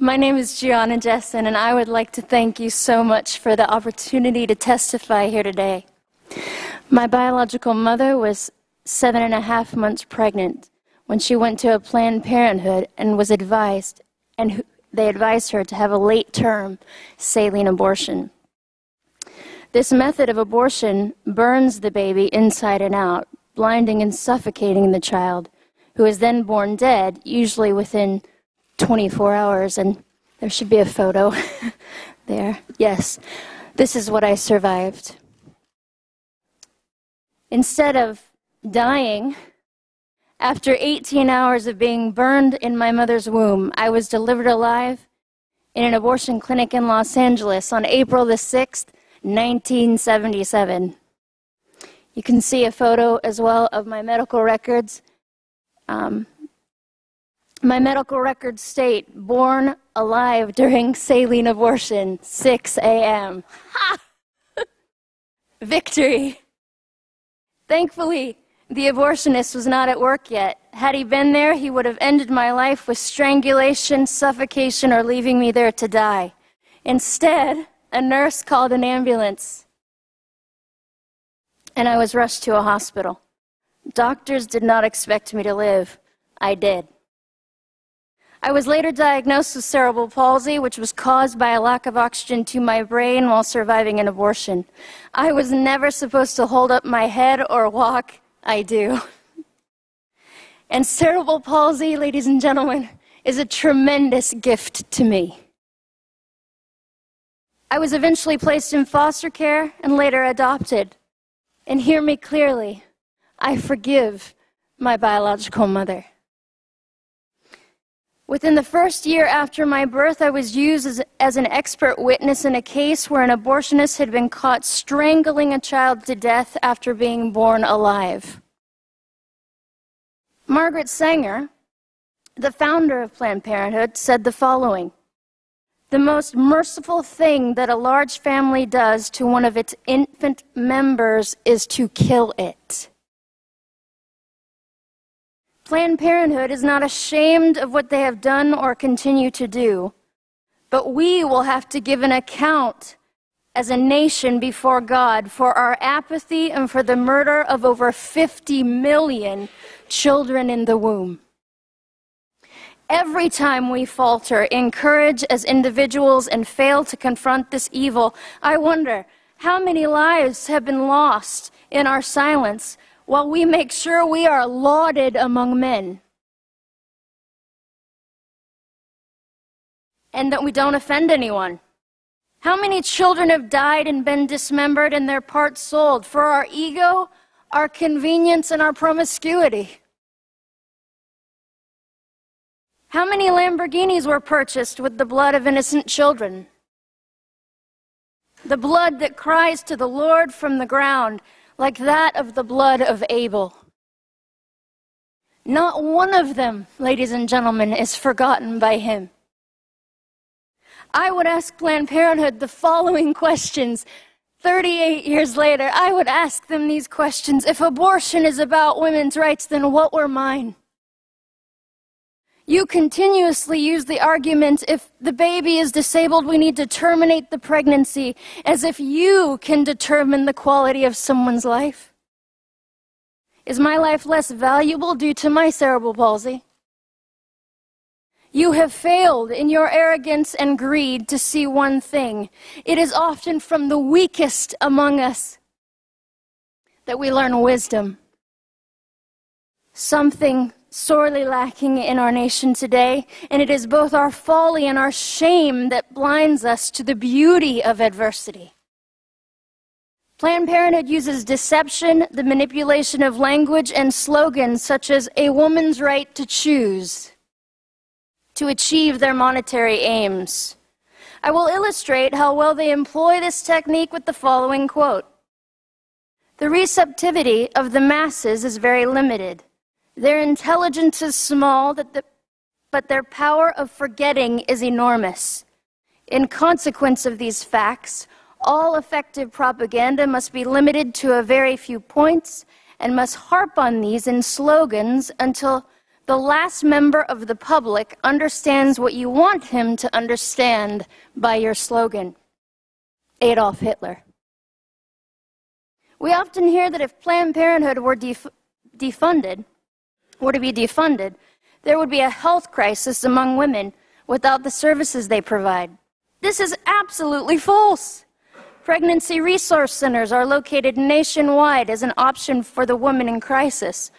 My name is Gianna Jessen, and I would like to thank you so much for the opportunity to testify here today. My biological mother was 7.5 months pregnant when she went to a Planned Parenthood and was advised, and they advised her to have a late-term saline abortion. This method of abortion burns the baby inside and out, blinding and suffocating the child, who is then born dead, usually within 24 hours, and there should be a photo there. Yes, this is what I survived. Instead of dying, after 18 hours of being burned in my mother's womb, I was delivered alive in an abortion clinic in Los Angeles on April the 6th, 1977. You can see a photo as well of my medical records. My medical records state, born alive during saline abortion, 6 a.m. Ha! Victory! Thankfully, the abortionist was not at work yet. Had he been there, he would have ended my life with strangulation, suffocation, or leaving me there to die. Instead, a nurse called an ambulance, and I was rushed to a hospital. Doctors did not expect me to live. I did. I was later diagnosed with cerebral palsy, which was caused by a lack of oxygen to my brain while surviving an abortion. I was never supposed to hold up my head or walk. I do. And cerebral palsy, ladies and gentlemen, is a tremendous gift to me. I was eventually placed in foster care and later adopted. And hear me clearly, I forgive my biological mother. Within the first year after my birth, I was used as an expert witness in a case where an abortionist had been caught strangling a child to death after being born alive. Margaret Sanger, the founder of Planned Parenthood, said the following: "The most merciful thing that a large family does to one of its infant members is to kill it." Planned Parenthood is not ashamed of what they have done or continue to do, but we will have to give an account as a nation before God for our apathy and for the murder of over 50 million children in the womb. Every time we falter in courage as individuals and fail to confront this evil, I wonder how many lives have been lost in our silence while we make sure we are lauded among men, and that we don't offend anyone. How many children have died and been dismembered and their parts sold for our ego, our convenience, and our promiscuity? How many Lamborghinis were purchased with the blood of innocent children? The blood that cries to the Lord from the ground, like that of the blood of Abel. Not one of them, ladies and gentlemen, is forgotten by him. I would ask Planned Parenthood the following questions. 38 years later, I would ask them these questions. If abortion is about women's rights, then what were mine? You continuously use the argument, if the baby is disabled, we need to terminate the pregnancy, as if you can determine the quality of someone's life. Is my life less valuable due to my cerebral palsy? You have failed in your arrogance and greed to see one thing. It is often from the weakest among us that we learn wisdom. Something sorely lacking in our nation today, and it is both our folly and our shame that blinds us to the beauty of adversity. Planned Parenthood uses deception, the manipulation of language, and slogans such as "a woman's right to choose" to achieve their monetary aims. I will illustrate how well they employ this technique with the following quote: "The receptivity of the masses is very limited. Their intelligence is small, but their power of forgetting is enormous. In consequence of these facts, all effective propaganda must be limited to a very few points and must harp on these in slogans until The last member of the public understands what you want him to understand by your slogan. Adolf Hitler. We often hear that if Planned Parenthood were to be defunded, there would be a health crisis among women without the services they provide. This is absolutely false. Pregnancy resource centers are located nationwide as an option for the woman in crisis.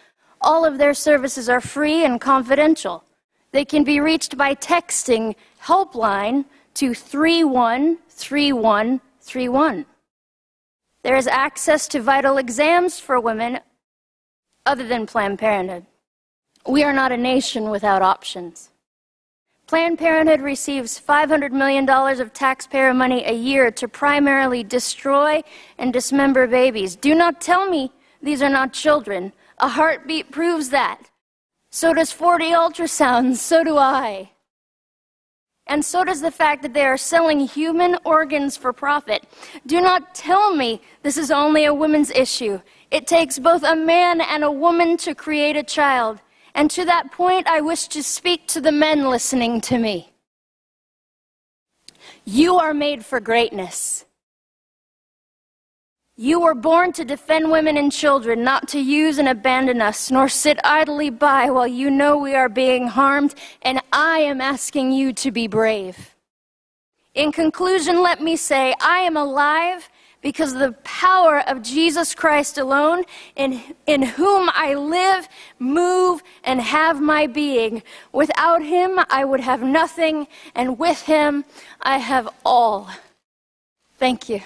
All of their services are free and confidential. They can be reached by texting helpline to 313131. There is access to vital exams for women other than Planned Parenthood. We are not a nation without options. Planned Parenthood receives $500 million of taxpayer money a year to primarily destroy and dismember babies. Do not tell me these are not children. A heartbeat proves that. So does 40 ultrasounds, so do I. And so does the fact that they are selling human organs for profit. Do not tell me this is only a women's issue. It takes both a man and a woman to create a child. And to that point, I wish to speak to the men listening to me. You are made for greatness. You were born to defend women and children, not to use and abandon us, nor sit idly by while you know we are being harmed, and I am asking you to be brave. In conclusion, let me say, I am alive because of the power of Jesus Christ alone, in whom I live, move, and have my being. Without him, I would have nothing, and with him, I have all. Thank you.